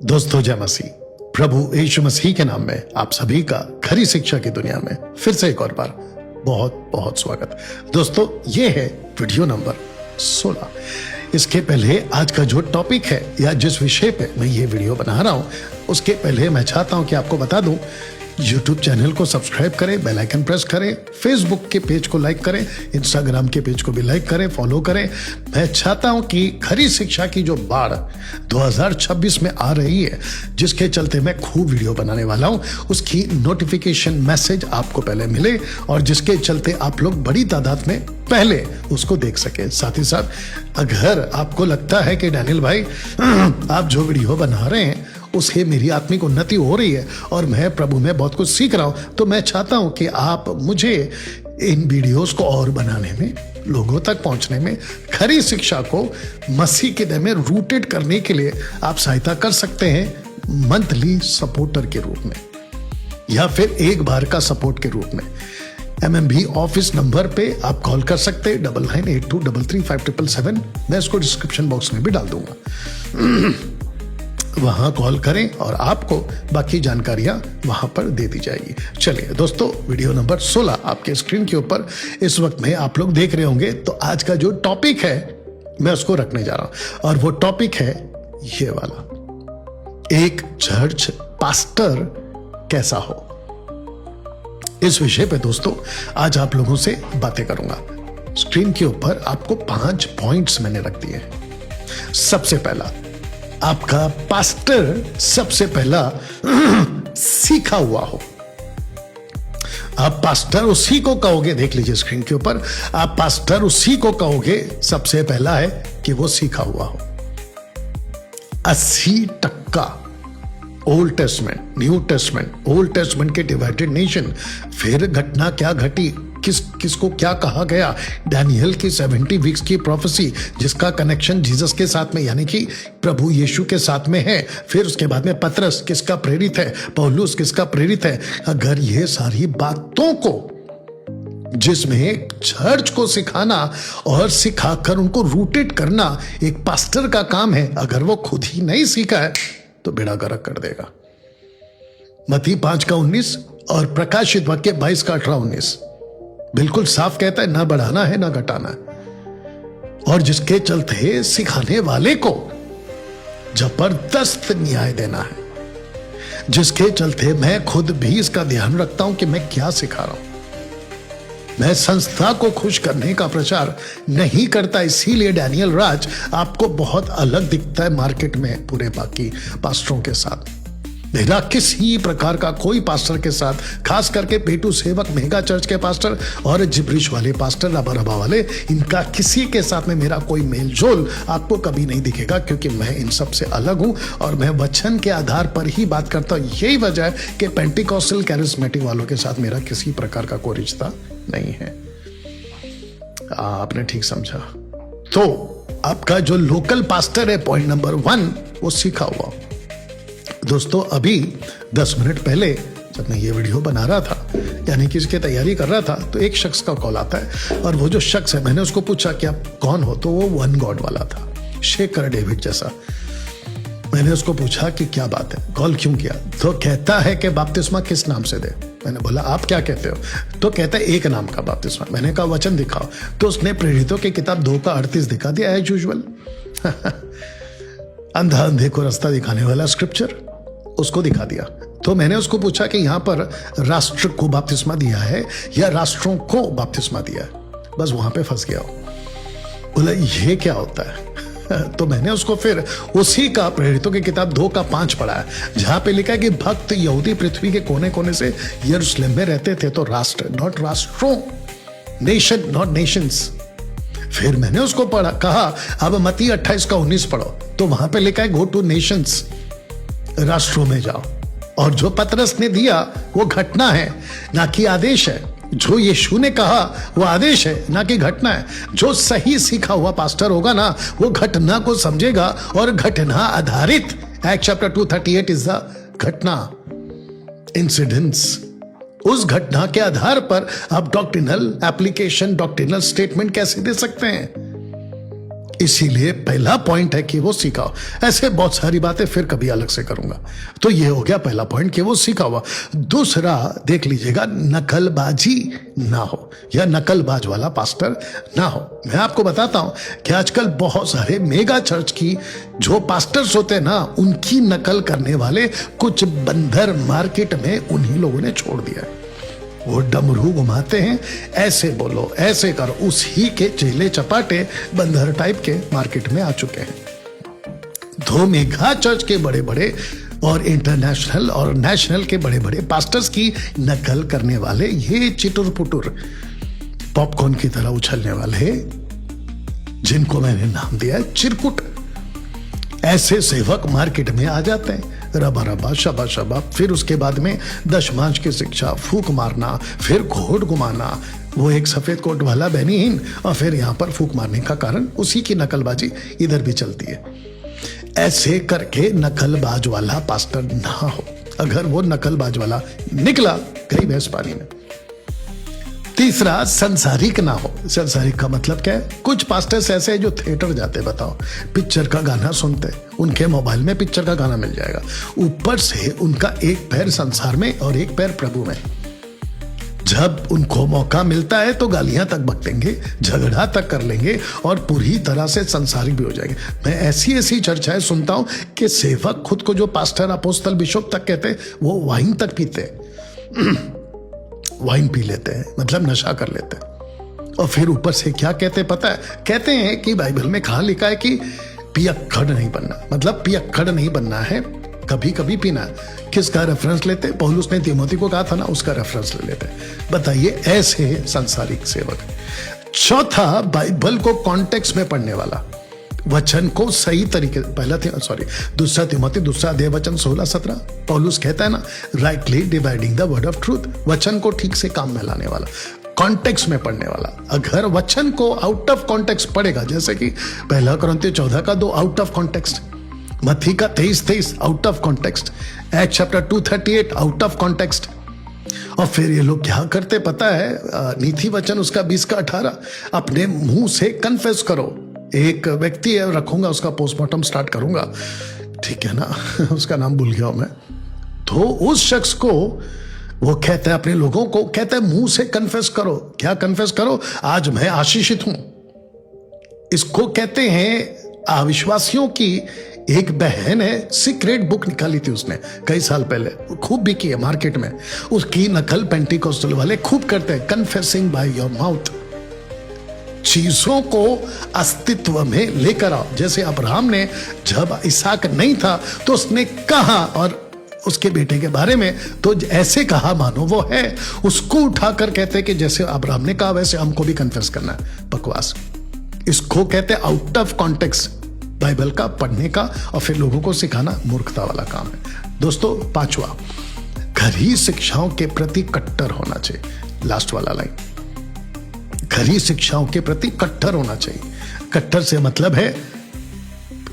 दोस्तों, जय मसीह। प्रभु यीशु मसीह के नाम में आप सभी का खरी शिक्षा की दुनिया में फिर से एक और बार बहुत बहुत स्वागत। दोस्तों, ये है वीडियो नंबर 16। इसके पहले आज का जो टॉपिक है या जिस विषय पे मैं ये वीडियो बना रहा हूं, उसके पहले मैं चाहता हूं कि आपको बता दूं, यूट्यूब चैनल को सब्सक्राइब करें, बेल आइकन प्रेस करें, फेसबुक के पेज को लाइक करें, इंस्टाग्राम के पेज को भी लाइक करें, फॉलो करें। मैं चाहता हूं कि खरी शिक्षा की जो बाढ़ 2026 में आ रही है, जिसके चलते मैं खूब वीडियो बनाने वाला हूं, उसकी नोटिफिकेशन मैसेज आपको पहले मिले और जिसके चलते आप लोग बड़ी तादाद में पहले उसको देख सके। साथ ही साथ अगर आपको लगता है कि डैनियल भाई आप जो वीडियो बना रहे हैं उससे मेरी आत्मिक उन्नति हो रही है और मैं प्रभु में बहुत कुछ सीख रहा हूं, तो मैं चाहता हूं कि आप मुझे इन वीडियोस को और बनाने में, लोगों तक पहुंचने में, खरी शिक्षा को मसीह के दर में रूटेड करने के लिए आप सहायता कर सकते हैं मंथली सपोर्टर के रूप में या फिर एक बार का सपोर्ट के रूप में। MMB ऑफिस नंबर पे आप कॉल कर सकते हैं 9982335777। मैं इसको डिस्क्रिप्शन बॉक्स में भी डाल दूंगा। वहां कॉल करें और आपको बाकी जानकारियां वहां पर दे दी जाएगी। चलिए दोस्तों, वीडियो नंबर 16 आपके स्क्रीन के ऊपर इस वक्त में आप लोग देख रहे होंगे। तो आज का जो टॉपिक है मैं उसको रखने जा रहा हूं और वो टॉपिक है ये वाला, एक चर्च पास्टर कैसा हो। इस विषय पे दोस्तों आज आप लोगों से बातें करूंगा। स्क्रीन के ऊपर आपको 5 पॉइंट्स मैंने रख दिए हैं। सबसे पहला, आपका पास्टर सबसे पहला सीखा हुआ हो। आप पास्टर उसी को कहोगे, देख लीजिए स्क्रीन के ऊपर, आप पास्टर उसी को कहोगे सबसे पहला है कि वो सीखा हुआ हो। 80% old testament, new testament, old testament के डिवाइडेड नेशन, फिर घटना क्या घटी, किसको क्या कहा गया, डैनियल की 70 वीक्स की प्रोफेसी जिसका कनेक्शन जीसस के साथ में यानी कि प्रभु यीशु के साथ में है, फिर उसके बाद में पतरस किसका प्रेरित है, पौलुस किसका प्रेरित है। अगर ये सारी बातों को जिसमें चर्च को सिखाना और सिखाकर उनको रूटेड करना एक पास्टर का काम है, अगर वो खुद ही नहीं सीखा है तो बेड़ा गर्क कर देगा। मत्ती 5:19 और प्रकाशित वाक्य 22:18-19 बिल्कुल साफ कहता है, ना बढ़ाना है ना घटाना है। और जिसके चलते सिखाने वाले को जबरदस्त न्याय देना है, जिसके चलते मैं खुद भी इसका ध्यान रखता हूं कि मैं क्या सिखा रहा हूं। मैं संस्था को खुश करने का प्रचार नहीं करता, इसीलिए डैनियल राज आपको बहुत अलग दिखता है मार्केट में पूरे बाकी पास्टरों के साथ। मेरा किसी प्रकार का कोई पास्टर के साथ, खास करके पेटू सेवक, मेगा चर्च के पास्टर और जिब्रिश वाले पास्टर, रबा वाले, इनका किसी के साथ में मेरा कोई मेल जोल आपको कभी नहीं दिखेगा, क्योंकि मैं इन सब से अलग हूं और मैं वचन के आधार पर ही बात करता हूं। यही वजह है कि पेंटिकॉस्टल कैरिस्मेटिक वालों के साथ मेरा किसी प्रकार का कोई रिश्ता नहीं है। आपने ठीक समझा। तो आपका जो लोकल पास्टर है, पॉइंट नंबर 1, वो सीखा हुआ। दोस्तों, अभी 10 मिनट पहले जब मैं ये वीडियो बना रहा था, यानी कि इसकी तैयारी कर रहा था, तो एक शख्स का कॉल आता है और वो जो शख्स है, मैंने उसको पूछा कि आप कौन हो, तो वो वन गॉड वाला था, शेकर डेविड जैसा। मैंने उसको पूछा कि क्या बात है, कॉल क्यों किया, तो कहता है कि बपतिस्मा किस नाम से दे। मैंने बोला आप क्या कहते हो, तो कहता है एक नाम का बपतिस्मा। मैंने कहा वचन दिखाओ, तो उसने प्रेरितों की किताब 2:38 दिखा दिया एज यूजुअल। अंधा अंधे को रास्ता दिखाने वाला स्क्रिप्चर उसको दिखा दिया। तो मैंने उसको पूछा कि यहां पर राष्ट्र को बपतिस्मा दिया है या राष्ट्रों को बपतिस्मा दिया है, बस वहां पे फंस गया। बोला ये क्या होता है। तो मैंने उसको फिर उसी का प्रेरितों की किताब 2:5 पढ़ा है, जहां पे लिखा है कि भक्त यहूदी पृथ्वी के कोने कोने से यरूशलेम में रहते थे, तो राष्ट्र नॉट राष्ट्रों, नेशन नॉट नेशंस। फिर मैंने उसको पढ़ा, कहा अब मत्ती 28:19 पढ़ो, तो वहां पे लिखा है गो टू नेशंस, राष्ट्रों में जाओ। और जो पतरस ने दिया वो घटना है ना कि आदेश है। जो यीशु ने कहा वो आदेश है ना कि घटना है। जो सही सीखा हुआ पास्टर होगा ना, वो घटना को समझेगा और घटना आधारित, एक्ट चैप्टर 2:38 इज द घटना, इंसिडेंट्स। उस घटना के आधार पर आप डॉक्ट्रिनल एप्लीकेशन, डॉक्ट्रिनल स्टेटमेंट कैसे दे सकते हैं। इसीलिए पहला पॉइंट है कि वो सीखा हो। ऐसे बहुत सारी बातें फिर कभी अलग से करूंगा। तो ये हो गया पहला पॉइंट कि वो सीखा हुआ। दूसरा देख लीजिएगा, नकलबाजी ना हो या नकलबाज वाला पास्टर ना हो। मैं आपको बताता हूं कि आजकल बहुत सारे मेगा चर्च की जो पास्टर्स होते हैं ना, उनकी नकल करने वाले कुछ बंदर मार्केट में उन्हीं लोगों ने छोड़ दिया है। वो डमरू घुमाते हैं, ऐसे बोलो ऐसे करो, उसी के चेले चपाटे बंदर टाइप के मार्केट में आ चुके हैं। दो मेगा चर्च के बड़े बड़े और इंटरनेशनल और नेशनल के बड़े बड़े पास्टर्स की नकल करने वाले ये चिटुर पुटुर पॉपकॉर्न की तरह उछलने वाले, जिनको मैंने नाम दिया है चिरकुट, ऐसे सेवक मार्केट में आ जाते हैं। रबा रबा शबा शबा, फिर उसके बाद में दशमांश की शिक्षा, फूक मारना, फिर घोट घुमाना, वो एक सफेद कोट वाला बहनीहीन, और फिर यहां पर फूक मारने का कारण उसी की नकलबाजी इधर भी चलती है। ऐसे करके नकलबाज वाला पास्टर ना हो। अगर वो नकलबाज वाला निकला, गई भैंस पानी में। तीसरा, संसारिक ना हो। संसारिक का मतलब क्या है? कुछ पास्टर्स ऐसे हैं जो थिएटर जाते, बताओ, पिक्चर का गाना सुनते, उनके मोबाइल में पिक्चर का गाना मिल जाएगा, ऊपर से उनका एक पैर संसार में और एक पैर प्रभु में। जब उनको मौका मिलता है तो गालियां तक बकतेंगे, झगड़ा तक कर लेंगे और पूरी तरह से संसारिक भी हो जाएंगे। मैं ऐसी ऐसी चर्चाएं सुनता हूं कि सेवक खुद को जो पास्टर, अपोस्तल, बिशप तक कहते, वो वाइन तक पीते, वाइन पी लेते हैं, मतलब नशा कर लेते हैं। और फिर ऊपर से क्या कहते पता है? कहते हैं कि बाइबल में कहां लिखा है कि पियक्कड़ नहीं बनना, मतलब पियक्कड़ नहीं बनना है, कभी कभी पीना। किसका रेफरेंस लेते? पौलुस ने तीमोथी को कहा था ना, उसका रेफरेंस ले लेते। बताइए, ऐसे संसारिक सेवक। चौथा, बाइबल को कॉन्टेक्स्ट में पढ़ने वाला, वचन को सही तरीके, दूसरा तीमोथी दूसरा अध्याय वचन 16-17, पौलुस कहता है ना, rightly dividing the word of truth, वचन को ठीक से काम में लाने वाला, कॉन्टेक्स्ट में पढ़ने वाला। अगर वचन को आउट ऑफ कॉन्टेक्स्ट पढ़ेगा, जैसे कि पहला कुरिन्थियों 14 का 2 आउट ऑफ कॉन्टेक्स्ट, मत्ती का 23 out of context, act chapter 2:38 out of context. और फिर ये लोग क्या करते पता है? नीति वचन उसका 20 का 18, अपने मुंह से कन्फेस करो। एक व्यक्ति है, रखूंगा उसका पोस्टमार्टम स्टार्ट करूंगा, ठीक है ना, उसका नाम भूल गया हूं मैं। तो उस शख्स को वो कहता है, अपने लोगों को कहता है, मुंह से कन्फेस करो। क्या कन्फेस करो? आज मैं आशीषित हूं। इसको कहते हैं, अविश्वासियों की एक बहन है, सीक्रेट बुक निकाली थी उसने कई साल पहले, खूब बिकी है मार्केट में। उसकी नकल पेंटिकोस्टल वाले खूब करते हैं, कन्फेसिंग बाय योर माउथ। चीजों को अस्तित्व में लेकर आओ। जैसे अब्राहम ने, जब इसहाक नहीं था तो उसने कहा, और उसके बेटे के बारे में तो ऐसे कहा मानो वो है। उसको उठाकर कहते कि जैसे अब्राहम ने कहा वैसे हमको भी कन्फेस करना है। बकवास। इसको कहते आउट ऑफ कॉन्टेक्स्ट बाइबल का पढ़ने का और फिर लोगों को सिखाना मूर्खता वाला काम है। दोस्तों, पांचवा, घरी शिक्षाओं के प्रति कट्टर होना चाहिए। लास्ट वाला लाइन, घरी शिक्षाओं के प्रति कट्टर होना चाहिए। कट्टर से मतलब है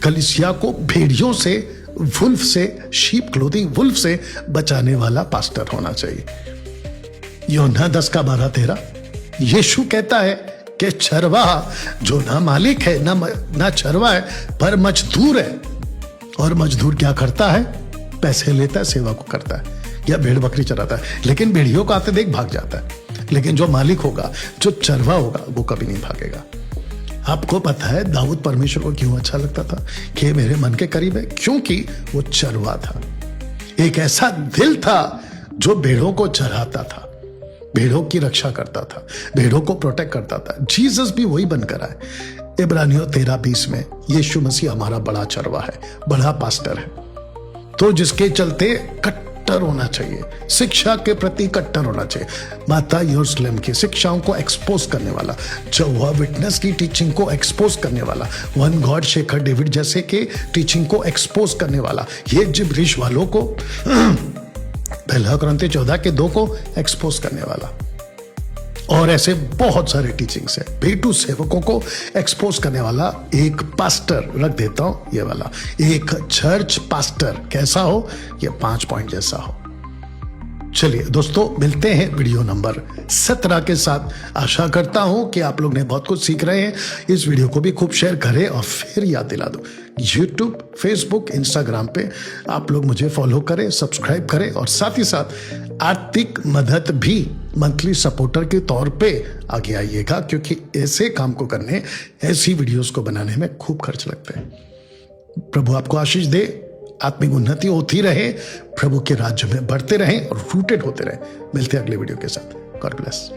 कलीसिया को भेड़ियों से, वुल्फ से, शीप क्लोथिंग वुल्फ से बचाने वाला पास्टर होना चाहिए। यूहन्ना 10 का 12-13, यीशु कहता है कि चरवाहा जो ना मालिक है ना चरवा है पर मजदूर है, और मजदूर क्या करता है? पैसे लेता है, सेवा को करता है या भेड़ बकरी चराता है, लेकिन भेड़ियों को आते देख भाग जाता है। लेकिन जो मालिक होगा, जो चरवा होगा, वो कभी नहीं भागेगा। आपको पता है दाऊद परमेश्वर को क्यों अच्छा लगता था कि मेरे मन के करीब है? क्योंकि वो चरवा था। एक ऐसा दिल था जो भेड़ों को चराता था, भेड़ों की रक्षा करता था, भेड़ों को प्रोटेक्ट करता था। जीसस भी वही बनकर आए। इब्रानियों 13:20 में यीशु मसीह हमारा बड़ा चरवा है, बड़ा पास्टर है, तो जिसके चलते कट्टर होना चाहिए, शिक्षा के प्रति कट्टर होना चाहिए। माता यरूशलेम की शिक्षाओं को एक्सपोज करने वाला, जहोवा विटनेस की टीचिंग को एक्सपोज करने वाला, वन गॉड शेखर डेविड जैसे के टीचिंग को एक्सपोज करने वाला, ये जिब्रिश वालों को पहला कुरिन्थियों 14 के 2 को एक्सपोज करने वाला, और ऐसे बहुत सारे टीचिंग्स है। बेटू सेवकों को एक्सपोज करने वाला एक पास्टर रख देता हूं, ये वाला। एक चर्च पास्टर कैसा हो? ये 5 पॉइंट जैसा हो। चलिए दोस्तों, मिलते हैं वीडियो नंबर 17 के साथ। आशा करता हूं कि आप लोग ने बहुत कुछ सीख रहे हैं। इस वीडियो को भी खूब शेयर करें और फिर याद दिला दो, यूट्यूब, फेसबुक, इंस्टाग्राम पे आप लोग मुझे फॉलो करें, सब्सक्राइब करें और साथ ही साथ आर्थिक मदद भी मंथली सपोर्टर के तौर पे आगे आइएगा, क्योंकि ऐसे काम को करने, ऐसी वीडियोस को बनाने में खूब खर्च लगते हैं। प्रभु आपको आशीष दे, आत्मिक उन्नति होती रहे, प्रभु के राज्य में बढ़ते रहें और रूटेड होते रहें। मिलते हैं अगले वीडियो के साथ। God bless.